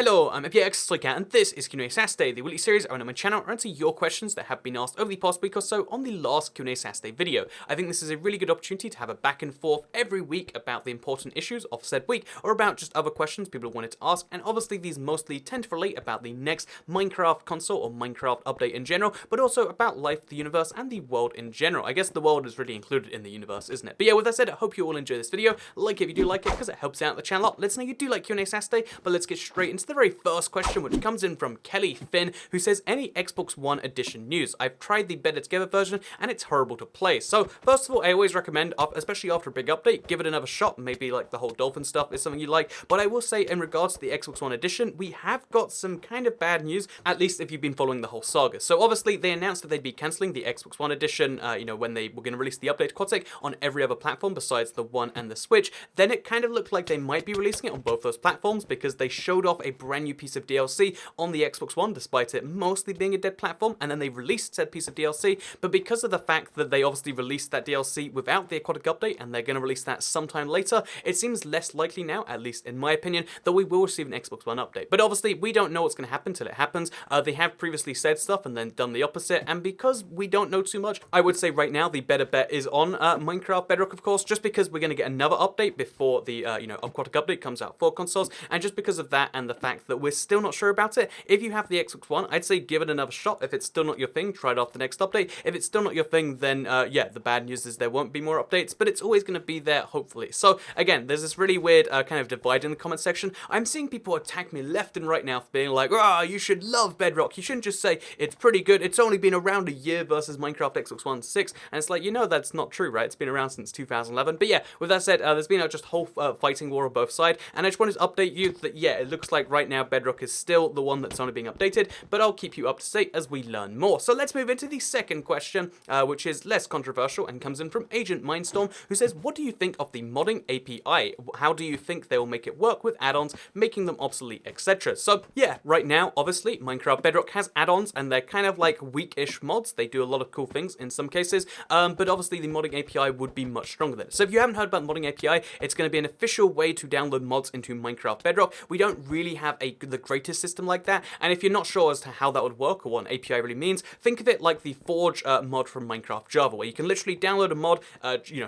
Hello, I'm FPX and this is Q&A Saturday, the weekly series around my channel to answer your questions that have been asked over the past week or so on the last Q&A Saturday video. I think this is a really good opportunity to have a back and forth every week about the important issues of said week, or about just other questions people wanted to ask, and obviously these mostly tend to relate about the next Minecraft console or Minecraft update in general, but also about life, the universe, and the world in general. I guess the world is really included in the universe, isn't it? But yeah, with that said, I hope you all enjoy this video. Like it if you do like it, because it helps out the channel a lot. Let us know you do like Q&A Saturday, but let's get straight into the very first question, which comes in from Kelly Finn, who says, any Xbox One edition news? I've tried the Better Together version and it's horrible to play. So first of all, I always recommend, especially after a big update, give it another shot. Maybe like the whole dolphin stuff is something you like, but I will say in regards to the Xbox One edition, we have got some kind of bad news, at least if you've been following the whole saga. So obviously they announced that they'd be cancelling the Xbox One edition, when they were going to release the update to Quadtech on every other platform besides the One and the Switch. Then it kind of looked like they might be releasing it on both those platforms because they showed off a brand new piece of DLC on the Xbox One, despite it mostly being a dead platform, and then they released said piece of DLC. But because of the fact that they obviously released that DLC without the Aquatic update, and they're going to release that sometime later, it seems less likely now, at least in my opinion, that we will receive an Xbox One update. But obviously, we don't know what's going to happen till it happens. They have previously said stuff and then done the opposite, and because we don't know too much, I would say right now the better bet is on Minecraft Bedrock, of course, just because we're going to get another update before the Aquatic update comes out for consoles, and just because of that and the fact that we're still not sure about it. If you have the Xbox One, I'd say give it another shot. If it's still not your thing, try it off the next update. If it's still not your thing, then yeah, the bad news is there won't be more updates, but it's always going to be there, hopefully. So again, there's this really weird kind of divide in the comment section. I'm seeing people attack me left and right now for being like, you should love Bedrock. You shouldn't just say it's pretty good. It's only been around a year versus Minecraft Xbox One 6. And it's like, that's not true, right? It's been around since 2011. But yeah, with that said, there's been just whole fighting war on both sides. And I just wanted to update you that, yeah, it looks like right now Bedrock is still the one that's only being updated, but I'll keep you up to date as we learn more. So let's move into the second question, which is less controversial and comes in from Agent Mindstorm, who says, what do you think of the modding API? How do you think they will make it work with add-ons, making them obsolete, etc.? So yeah, right now, obviously, Minecraft Bedrock has add-ons, and they're kind of like weak-ish mods. They do a lot of cool things in some cases, but obviously the modding API would be much stronger than it. So if you haven't heard about the modding API, it's going to be an official way to download mods into Minecraft Bedrock. We don't really have the greatest system like that, and if you're not sure as to how that would work or what an API really means, think of it like the Forge mod from Minecraft Java, where you can literally download a mod,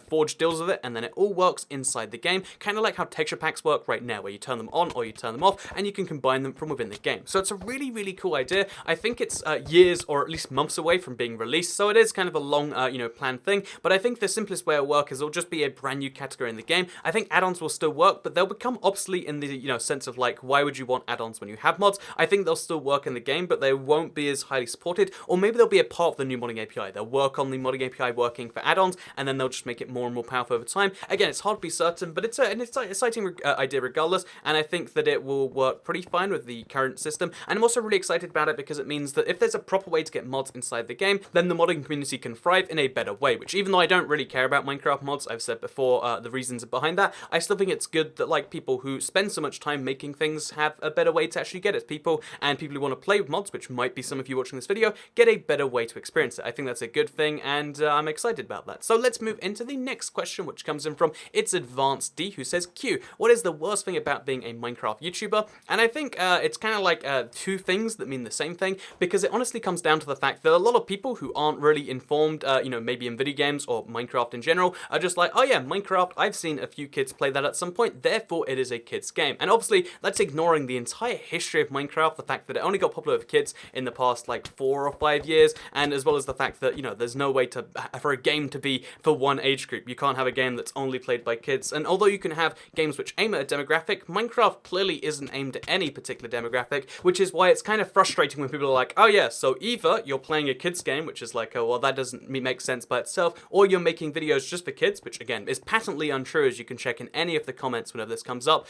Forge deals with it, and then it all works inside the game, kind of like how texture packs work right now, where you turn them on or you turn them off, and you can combine them from within the game. So it's a really, really cool idea. I think it's years or at least months away from being released, so it is kind of a long, planned thing, but I think the simplest way it'll work is it'll just be a brand new category in the game. I think add-ons will still work, but they'll become obsolete in the, sense of like, why would you want add-ons when you have mods? I think they'll still work in the game, but they won't be as highly supported, or maybe they'll be a part of the new modding API. They'll work on the modding API working for add-ons, and then they'll just make it more and more powerful over time. Again, it's hard to be certain, but it's an exciting idea regardless, and I think that it will work pretty fine with the current system. And I'm also really excited about it because it means that if there's a proper way to get mods inside the game, then the modding community can thrive in a better way, which even though I don't really care about Minecraft mods, I've said before the reasons behind that, I still think it's good that like people who spend so much time making things have a better way to actually get it. People who want to play with mods, which might be some of you watching this video, get a better way to experience it. I think that's a good thing, and I'm excited about that. So let's move into the next question, which comes in from It's Advanced D, who says, Q, what is the worst thing about being a Minecraft YouTuber? And I think it's kind of like two things that mean the same thing, because it honestly comes down to the fact that a lot of people who aren't really informed, maybe in video games or Minecraft in general, are just like, oh yeah, Minecraft, I've seen a few kids play that at some point, therefore it is a kid's game. And obviously, that's ignoring the entire history of Minecraft, the fact that it only got popular with kids in the past like 4 or 5 years, and as well as the fact that, there's no way for a game to be for one age group. You can't have a game that's only played by kids, and although you can have games which aim at a demographic, Minecraft clearly isn't aimed at any particular demographic, which is why it's kind of frustrating when people are like, oh yeah, so either you're playing a kids game, which is like, oh well, that doesn't make sense by itself, or you're making videos just for kids, which again is patently untrue, as you can check in any of the comments whenever this comes up.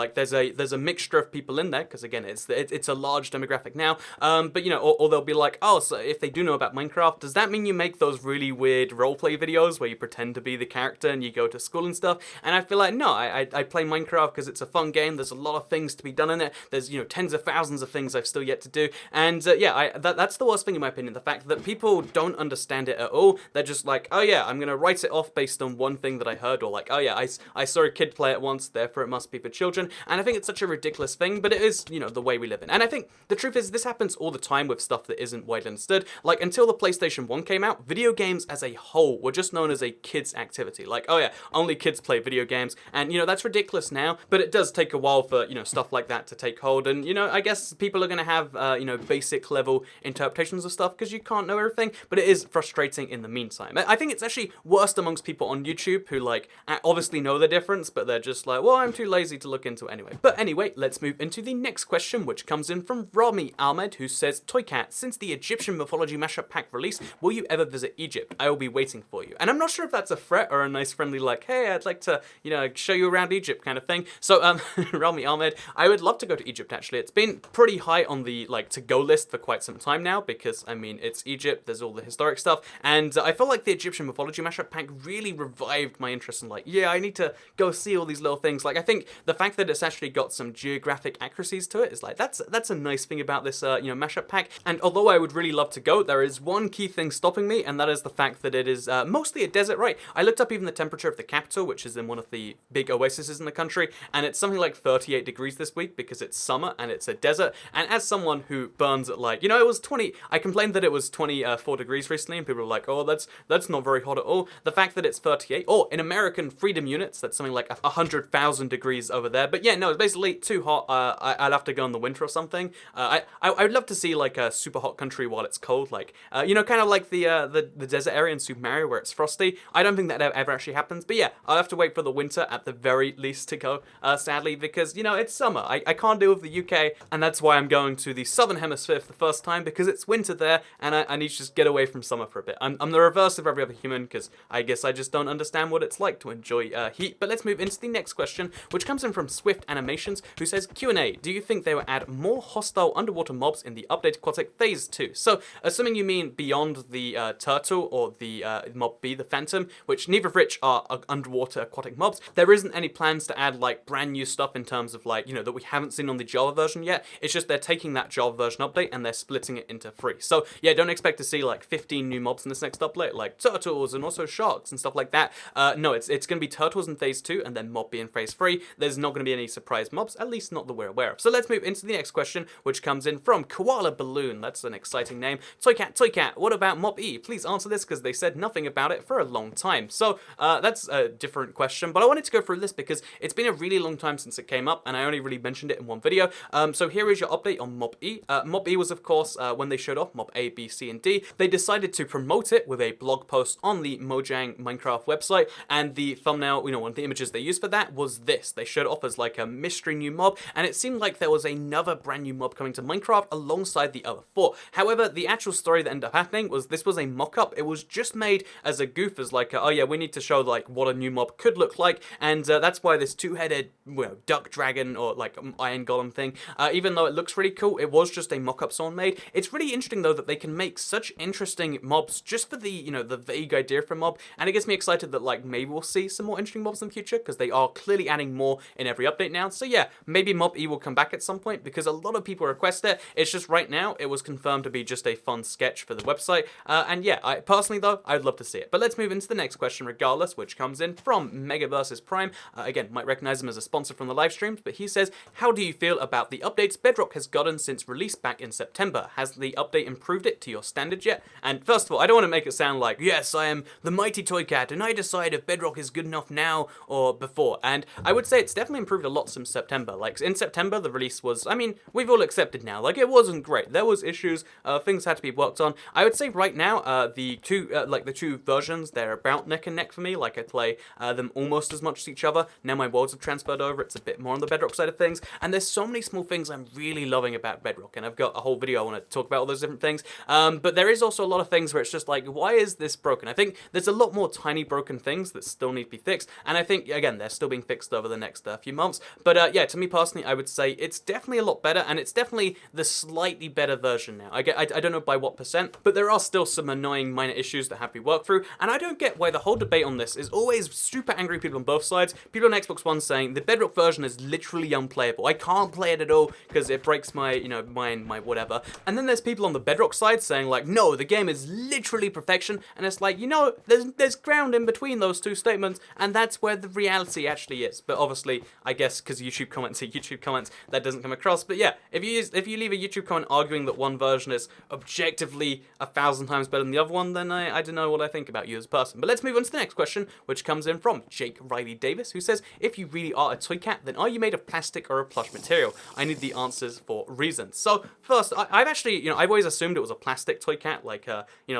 Like there's a mixture of people in there, because again, it's a large demographic now, but or they'll be like, oh, so if they do know about Minecraft, does that mean you make those really weird roleplay videos where you pretend to be the character and you go to school and stuff? And I feel like, no, I play Minecraft because it's a fun game, there's a lot of things to be done in it, there's, tens of thousands of things I've still yet to do, and that's the worst thing in my opinion, the fact that people don't understand it at all. They're just like, oh yeah, I'm gonna write it off based on one thing that I heard, or like, oh yeah, I saw a kid play it once, therefore it must be for children, and I think it's such a ridiculous ridiculous thing, but it is, you know, the way we live in. And I think the truth is this happens all the time with stuff that isn't widely understood. Like, until the PlayStation 1 came out, video games as a whole were just known as a kids activity. Like, oh yeah, only kids play video games, and you know, that's ridiculous now, but it does take a while for, you know, stuff like that to take hold. And you know, I guess people are gonna have you know, basic level interpretations of stuff because you can't know everything, but it is frustrating in the meantime. I think it's actually worst amongst people on YouTube who like obviously know the difference, but they're just like, well, I'm too lazy to look into it anyway. But anyway, let's move into the next question, which comes in from Rami Ahmed, who says, Toycat, since the Egyptian mythology mashup pack release, will you ever visit Egypt? I will be waiting for you. And I'm not sure if that's a threat or a nice friendly like, hey, I'd like to, you know, show you around Egypt kind of thing. So Rami Ahmed, I would love to go to Egypt actually. It's been pretty high on the like to-go list for quite some time now because, I mean, it's Egypt, there's all the historic stuff, and I feel like the Egyptian mythology mashup pack really revived my interest in like, yeah, I need to go see all these little things. Like, I think the fact that it's actually got some geographic accuracies to it is like, that's a nice thing about this, you know, mashup pack. And although I would really love to go, there is one key thing stopping me, and that is the fact that it is mostly a desert, right? I looked up even the temperature of the capital, which is in one of the big oases in the country, and it's something like 38 degrees this week because it's summer and it's a desert. And as someone who burns at like, you know, it was 20, I complained that it was 24 degrees recently, and people were like, oh, that's not very hot at all. The fact that it's 38, or in American freedom units, that's something like 100,000 degrees over there. But yeah, no, it's basically too hot. I'll have to go in the winter or something. I would love to see like a super hot country while it's cold, like you know, kind of like the desert area in Super Mario where it's frosty. I don't think that ever actually happens, but yeah, I'll have to wait for the winter at the very least to go, sadly, because you know, it's summer. I can't deal with the UK, and that's why I'm going to the southern hemisphere for the first time, because it's winter there, and I need to just get away from summer for a bit. I'm the reverse of every other human, because I guess I just don't understand what it's like to enjoy heat. But let's move into the next question, which comes in from Swift Animations, who says, Q&A, do you think they will add more hostile underwater mobs in the updated Aquatic Phase 2? So, assuming you mean beyond the turtle or the mob B, the Phantom, which neither of which are underwater aquatic mobs, there isn't any plans to add like brand new stuff in terms of like, you know, that we haven't seen on the Java version yet. It's just they're taking that Java version update and they're splitting it into 3. So yeah, don't expect to see like 15 new mobs in this next update, like turtles and also sharks and stuff like that. No, it's going to be turtles in Phase 2 and then mob B in Phase 3. There's not going to be any surprise mobs, at least not that we're aware of. So let's move into the next question, which comes in from Koala Balloon. That's an exciting name. Toycat, what about Mob E? Please answer this because they said nothing about it for a long time. So that's a different question, but I wanted to go through this because it's been a really long time since it came up and I only really mentioned it in one video. So here is your update on Mob E. Mob E was, of course, when they showed off Mob A, B, C, and D, they decided to promote it with a blog post on the Mojang Minecraft website, and the thumbnail, you know, one of the images they used for that was this. They showed it off as like a mystery new mob, and it seemed like there was another brand new mob coming to Minecraft alongside the other 4. However, the actual story that ended up happening was this was a mock-up. It was just made as a goof, as like, oh yeah, we need to show like what a new mob could look like, and that's why this two-headed, well, duck dragon or like iron golem thing, even though it looks really cool, it was just a mock-up someone made. It's really interesting though that they can make such interesting mobs just for the, you know, the vague idea for a mob, and it gets me excited that like maybe we'll see some more interesting mobs in the future because they are clearly adding more in every update now. So yeah, maybe Mob E will come back at some point because a lot of people request it. It's just right now it was confirmed to be just a fun sketch for the website, and yeah, I personally though, I'd love to see it. But let's move into the next question regardless, which comes in from Mega vs Prime. Again, might recognize him as a sponsor from the live streams, but he says, how do you feel about the updates Bedrock has gotten since release back in September? Has the update improved it to your standards yet? And first of all, I don't want to make it sound like, yes, I am the mighty Toycat and I decide if Bedrock is good enough now or before. And I would say it's definitely improved a lot since September. Like in September, the release was, I mean, we've all accepted now, like it wasn't great. There was issues, things had to be worked on. I would say right now, the two versions, they're about neck and neck for me. Like I play them almost as much as each other. Now my worlds have transferred over. It's a bit more on the Bedrock side of things. And there's so many small things I'm really loving about Bedrock. And I've got a whole video I want to talk about all those different things. But there is also a lot of things where it's just like, why is this broken? I think there's a lot more tiny broken things that still need to be fixed. And I think, again, they're still being fixed over the next few months. But yeah, to me personally, I would say it's definitely a lot better. And it's definitely the slightly better version now. I don't know by what percent, but there are still some annoying minor issues that have to be worked through. And I don't get why the whole debate on this is always super angry people on both sides. People on Xbox One saying the Bedrock version is literally unplayable. I can't play it at all because it breaks my, you know, my whatever. And then there's people on the Bedrock side saying like, no, the game is literally perfection. And it's like, you know, there's ground in between those two statements, and that's where the reality actually is. But obviously, I guess because YouTube comment won't see YouTube comments, that doesn't come across. But yeah, if you leave a YouTube comment arguing that one version is objectively 1,000 times better than the other one, then I don't know what I think about you as a person. But let's move on to the next question, which comes in from Jake Riley Davis, who says, if you really are a toy cat, then are you made of plastic or a plush material? I need the answers for reasons. So first, I've actually, I've always assumed it was a plastic toy cat, like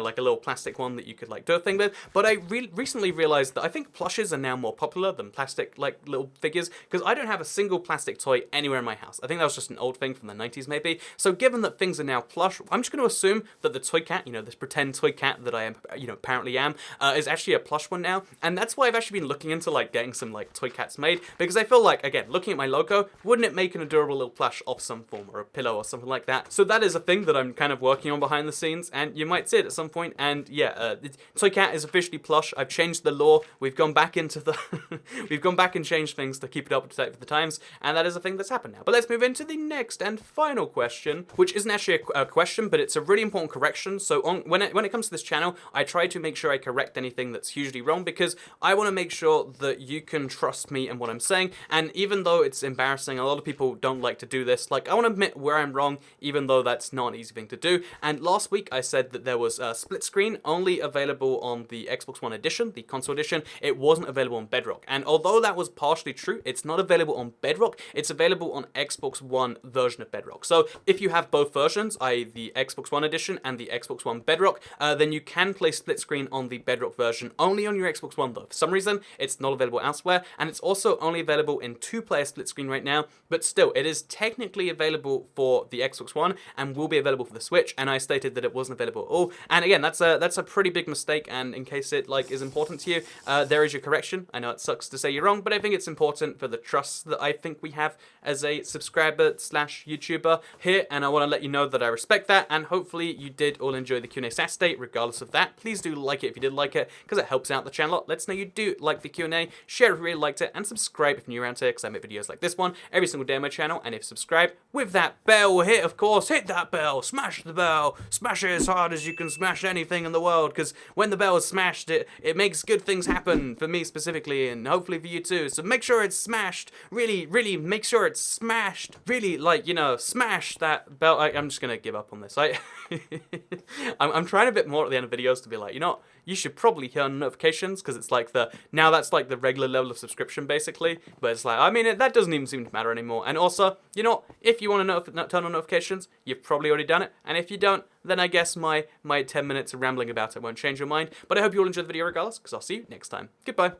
like a little plastic one that you could like do a thing with. But I recently realized that I think plushes are now more popular than plastic like little figures, because I don't have a single plastic toy anywhere in my house. I think that was just an old thing from the 90s maybe. So given that things are now plush, I'm just going to assume that the toy cat, this pretend toy cat that I am, apparently am, is actually a plush one now. And that's why I've actually been looking into like getting some like toy cats made, because I feel like, again, looking at my logo, wouldn't it make an adorable little plush of some form, or a pillow or something like that? So that is a thing that I'm kind of working on behind the scenes, and you might see it at some point. And yeah, the toy cat is officially plush. I've changed the law. We've gone back into the we've gone back and changed things to keep it up to date with the times, and that is a thing that's happened now. But let's move into the next and final question, which isn't actually a question, but it's a really important correction. So when it comes to this channel, I try to make sure I correct anything that's hugely wrong, because I want to make sure that you can trust me and what I'm saying. And even though it's embarrassing, a lot of people don't like to do this. Like, I want to admit where I'm wrong, even though that's not an easy thing to do. And last week I said that there was a split screen only available on the Xbox One edition, the console edition. It wasn't available on Bedrock. And although that was partially true, it's not available on Bedrock. It's available on Xbox One version of Bedrock. So if you have both versions, i.e. the Xbox One edition and the Xbox One Bedrock, then you can play split screen on the Bedrock version only on your Xbox One though. For some reason, it's not available elsewhere, and it's also only available in 2-player split screen right now, but still, it is technically available for the Xbox One and will be available for the Switch, and I stated that it wasn't available at all. And again, that's a pretty big mistake, and in case it is important to you, there is your correction. I know it sucks to say you're wrong, but I think it's important for the trust that I think we have as a subscriber / YouTuber here, and I want to let you know that I respect that, and hopefully you did all enjoy the Q&A Saturday regardless of that. Please do like it if you did like it, because it helps out the channel. Let us know you do like the Q&A, share if you really liked it, and subscribe if you're new around here, because I make videos like this one every single day on my channel. And if you subscribe with that bell hit, of course, hit that bell, smash the bell, smash it as hard as you can smash anything in the world, because when the bell is smashed, it makes good things happen for me specifically, and hopefully for you too. So make sure it's smashed, really make sure it's smashed, really, smash that bell. I'm just gonna give up on this. I'm trying a bit more at the end of videos to be like, you should probably turn on notifications, because it's like now that's like the regular level of subscription basically, but it's like, that doesn't even seem to matter anymore. And also, if you want to turn on notifications, you've probably already done it, and if you don't, then I guess my 10 minutes of rambling about it won't change your mind. But I hope you all enjoyed the video regardless, because I'll see you next time. Goodbye.